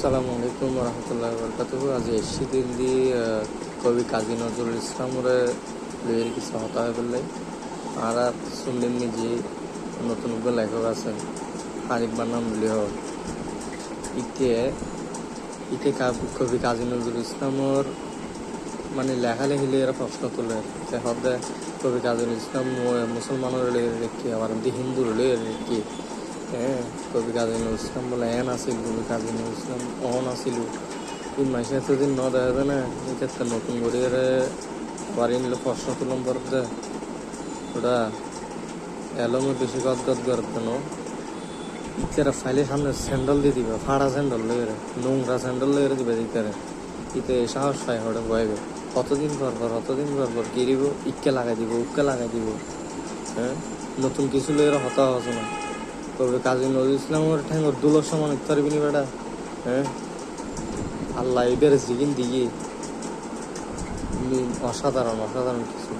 আসসালামু আলাইকুম রহমতুল্লাহ বরকাতুহ। আজি এসিদিন দি কবি কাজী নজরুল ইসলামরে লইয়ের কিছু হতা হয়ে বললে আর শুনলেন যে নতুন লেখক আছেন আরিফ বানাম বলি হোক ইকে ইকে কবি কাজী নজরুল ইসলামর মানে লেখালেখি এরা প্রশ্ন তোলে হদে কবি কাজী নজরুল ইসলাম মুসলমানের রেখি আবার হিন্দুর রেখি। হ্যাঁ, কবি কাজী নজরুল ইসলাম বলে এন আসিল কবি কাজী নজরুল ইসলাম অন আসিল এই মাসে এতদিন ন দেখা যায় না এই ক্ষেত্রে নতুন করে আবার নিলে প্রশ্ন তুলম করতে ওটা এলমে বেশি গদগদ করতে ন ইতারা ফাইলে সামনে স্যান্ডেল দিয়ে দিবে ফাড়া স্যান্ডেল লইয়ে নোংরা স্যান্ডেল লইয়ে দিবে ইতারে ইতে সাহস পায় হঠাৎ ভয়বে কতদিন পর কিরিব ইক্কে লাগাই দিব উক্কে লাগাই দিব। হ্যাঁ, নতুন কিছু লইয়ে হতা হচ্ছে না কবি কাজী নজরুল ইসলামের ঠ্যাঙ্গর দুলোর সমান ইতে পারবি নি বেটা। হ্যাঁ, আল্লাহ এদের জিগিন দিকে অসাধারণ কিছু।